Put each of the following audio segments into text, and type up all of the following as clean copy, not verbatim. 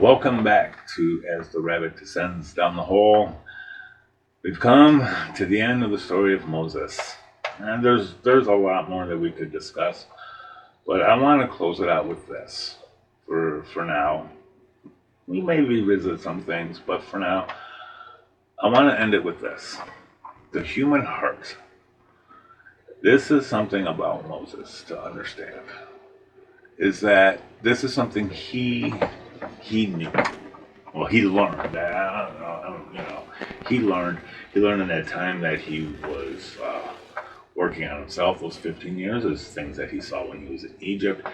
Welcome back to As the Rabbit Descends Down the Hole. We've come to the end of the story of Moses. And there's a lot more that we could discuss, but I want to close it out with this for now. We may revisit some things, but for now, I want to end it with this. The human heart. This is something about Moses to understand. Is that this is something he knew. Well, he learned that. He learned. He learned in that time that he was working on himself. Those 15 years is things that he saw when he was in Egypt,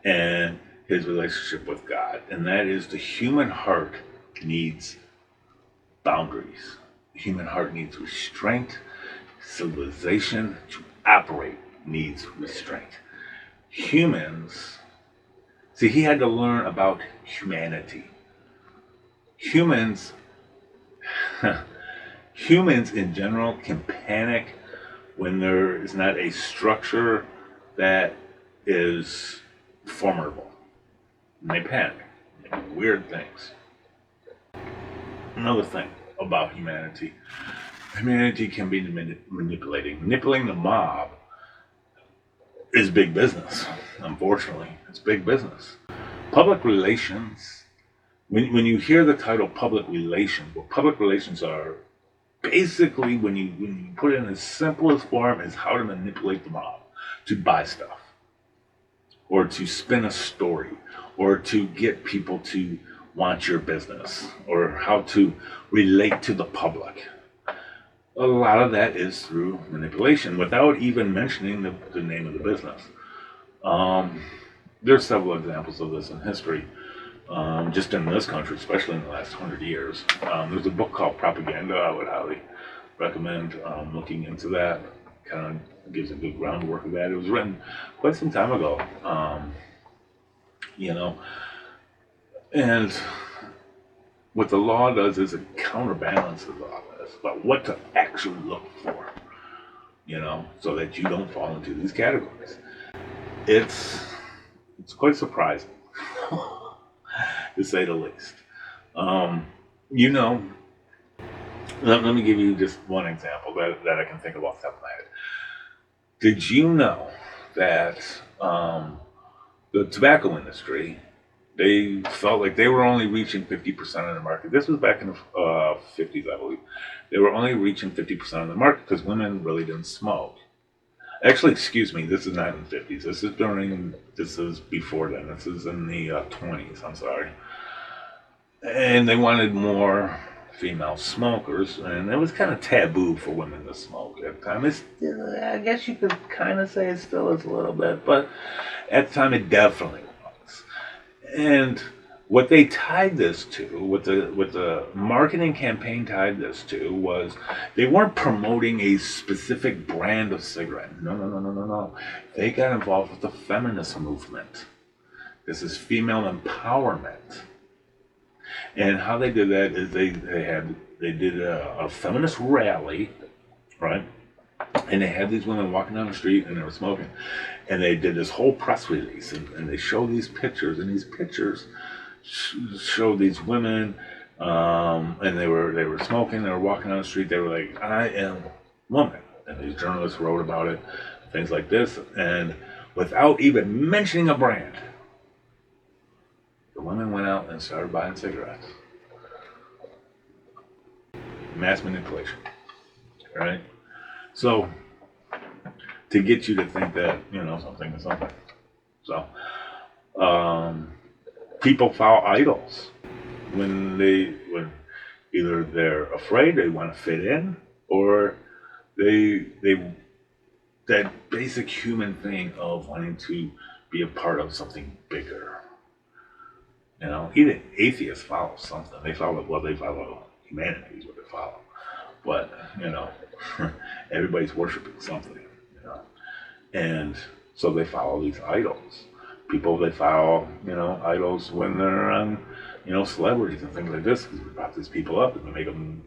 and his relationship with God. And that is the human heart needs boundaries. The human heart needs restraint. Civilization to operate needs restraint. Humans. See, he had to learn about humanity. Humans, humans in general can panic when there is not a structure that is formidable. And they panic. They do weird things. Another thing about humanity. Humanity can be manipulating. Manipulating the mob is big business. Unfortunately, it's big business. Public relations, when you hear the title public relations, what public relations are basically, when you put it in the simplest form, is how to manipulate the mob to buy stuff, or to spin a story, or to get people to want your business, or how to relate to the public. A lot of that is through manipulation without even mentioning the name of the business. There's several examples of this in history, just in this country, especially in the last 100 years. There's a book called Propaganda. I would highly recommend looking into that. Kind of gives a good groundwork of that. It was written quite some time ago, and what the law does is it counterbalances all this about what to actually look for, so that you don't fall into these categories. It's quite surprising, to say the least. Um, you know, let me give you just one example that I can think of off the top of my head. Did you know that the tobacco industry, they felt like they were only reaching 50% of the market. This was back in the 50s, I believe. They were only reaching 50% of the market because women really didn't smoke. Actually, excuse me, this is not in the 50s. This is before then. This is in the 20s, I'm sorry. And they wanted more female smokers, and it was kind of taboo for women to smoke at the time. I guess you could kind of say it still is a little bit, but at the time it definitely was. And what they tied this to, what the marketing campaign tied this to, was they weren't promoting a specific brand of cigarette. No, no, no, no, no, no. They got involved with the feminist movement. This is female empowerment. And how they did that is they did a feminist rally, right? And they had these women walking down the street and they were smoking. And they did this whole press release, and they showed these pictures, and these pictures showed these women, and they were smoking, they were walking down the street, they were like, I am woman. And these journalists wrote about it, things like this, and without even mentioning a brand, the women went out and started buying cigarettes. Mass manipulation, right? So, to get you to think that, something is something. So, people follow idols when either they're afraid, they want to fit in, or they that basic human thing of wanting to be a part of something bigger. Even atheists follow something. They follow humanity is what they follow. But, everybody's worshiping something, And so they follow these idols. People, they follow, idols when they're on, celebrities and things like this, because we prop these people up and we make them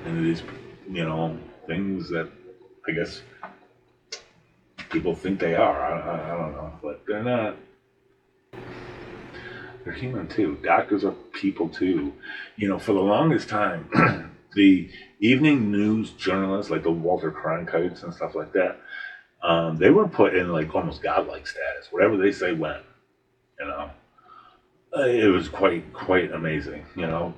into these, things that I guess people think they are. I don't know, but they're not. They're human too. Doctors are people too. For the longest time, the evening news journalists, like the Walter Cronkites and stuff like that, they were put in like almost godlike status. Whatever they say went. You know, it was quite amazing.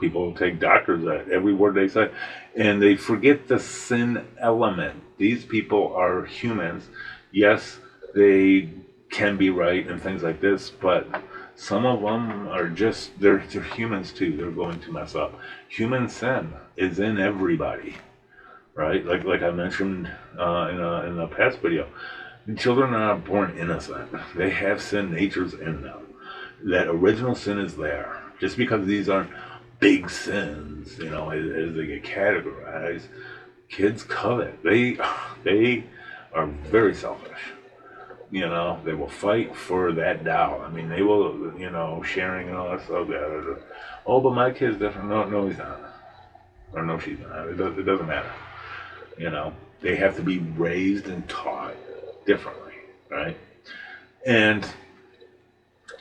People take doctors at every word they say, and they forget the sin element. These people are humans. Yes, they can be right and things like this, but some of them are just they're humans too. They're going to mess up. Human sin is in everybody, right? Like I mentioned in the past video, children are not born innocent. They have sin natures in them. That original sin is there. Just because these aren't big sins, as they get categorized, kids covet. They are very selfish. They will fight for that doll. I mean, they will, sharing and all that stuff. Oh, but my kid's different. No, he's not. Or no, she's not. It doesn't matter. They have to be raised and taught differently, right? And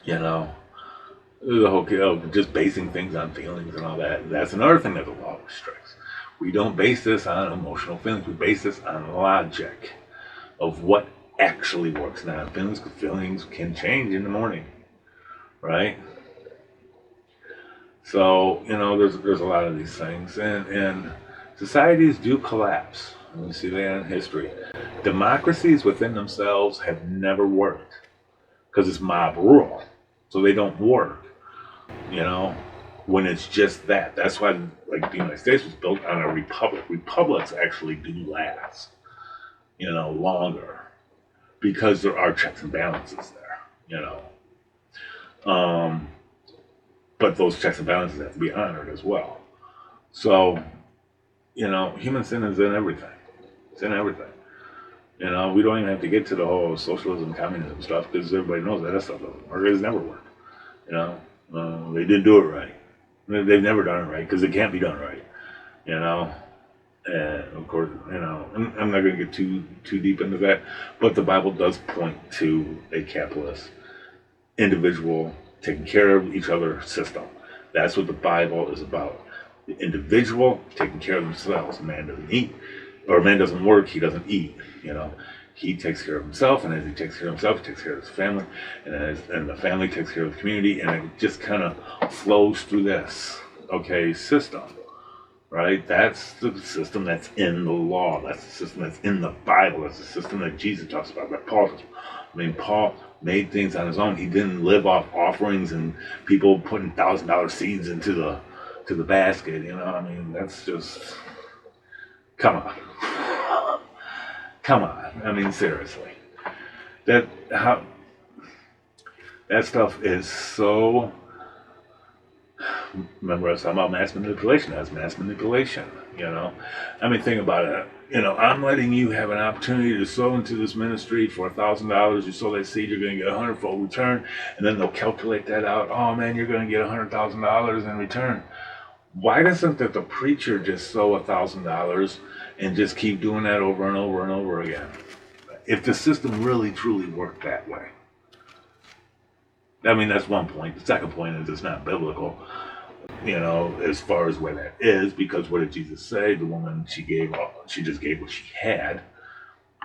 the whole just basing things on feelings and all that. That's another thing that the law restricts. We don't base this on emotional feelings. We base this on logic of what actually works. Now, feelings can change in the morning, right? So there's a lot of these things, and societies do collapse. We see that in history. Democracies within themselves have never worked because it's mob rule, so they don't work. When it's just that. That's why, like, the United States was built on a republic. Republics actually do last, longer because there are checks and balances there, but those checks and balances have to be honored as well. So, human sin is in everything. It's in everything. We don't even have to get to the whole socialism, communism stuff because everybody knows that stuff doesn't work. It's never worked. They didn't do it right. They've never done it right because it can't be done right. And of course, I'm not going to get too deep into that, but the Bible does point to a capitalist individual taking care of each other system. That's what the Bible is about. The individual taking care of themselves. Man doesn't eat, or man doesn't work, he doesn't eat. He takes care of himself, and as he takes care of himself, he takes care of his family, and the family takes care of the community, and it just kind of flows through this system, right? That's the system that's in the law. That's the system that's in the Bible. That's the system that Jesus talks about. That Paul made things on his own. He didn't live off offerings and people putting $1,000 seeds into the basket. That's just come on. Come on. Seriously. That stuff is so. Remember, I was talking about mass manipulation. That's mass manipulation. Think about it. I'm letting you have an opportunity to sow into this ministry for $1,000. You sow that seed, you're going to get 100-fold return, and then they'll calculate that out. Oh man, you're going to get $100,000 in return. Why doesn't the preacher just sow $1,000 and just keep doing that over and over and over again? If the system really truly worked that way. That's one point. The second point is it's not biblical, as far as where that is, because what did Jesus say? The woman, she just gave what she had,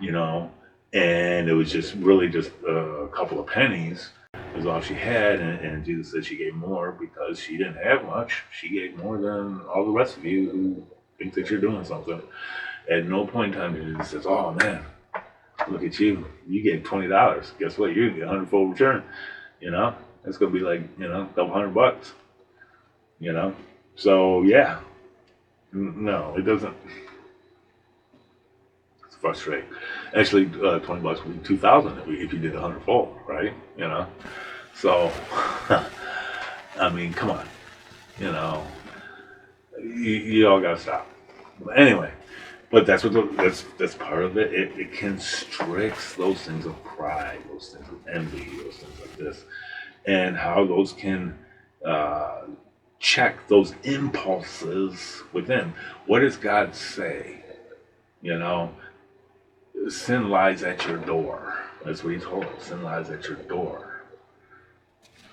and it was just really just a couple of pennies is all she had, and Jesus said she gave more because she didn't have much. She gave more than all the rest of you who think that you're doing something. At no point in time Jesus says, oh man, look at you. You gave $20. Guess what? You're going to get a 100-fold return. It's going to be like, a couple $100. So yeah. No, it doesn't. It's frustrating. Actually, $20 would be 2,000 if you did 100-fold, right? So, come on. You all gotta stop. But anyway, but that's what that's part of it. It constricts those things of pride, those things of envy, those things like this, and how those can check those impulses within. What does God say? Sin lies at your door. That's what he told us. Sin lies at your door.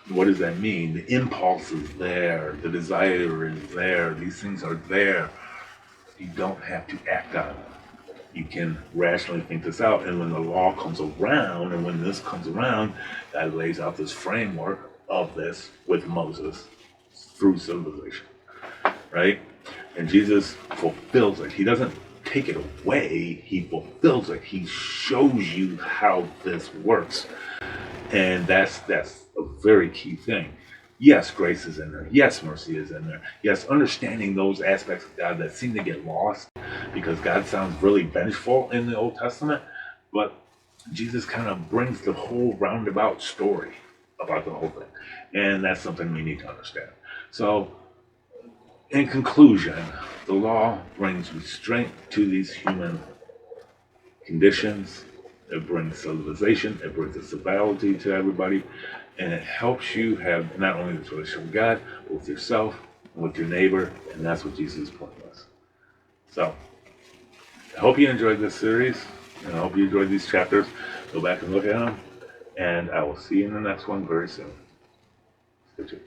What does that mean? The impulse is there, the desire is there, these things are there. You don't have to act on it. You can rationally think this out. And when the law comes around, and when this comes around, God lays out this framework of this with Moses through civilization, right? And Jesus fulfills it. He doesn't take it away, he fulfills it. He shows you how this works. And that's a very key thing. Yes, grace is in there. Yes, mercy is in there. Yes, understanding those aspects of God that seem to get lost because God sounds really vengeful in the Old Testament, but Jesus kind of brings the whole roundabout story about the whole thing. And that's something we need to understand. So, in conclusion, the law brings restraint to these human conditions. It brings civilization. It brings a civility to everybody. And it helps you have not only this relationship with God, but with yourself and with your neighbor. And that's what Jesus' point was. So, I hope you enjoyed this series. And I hope you enjoyed these chapters. Go back and look at them. And I will see you in the next one very soon. Stay tuned.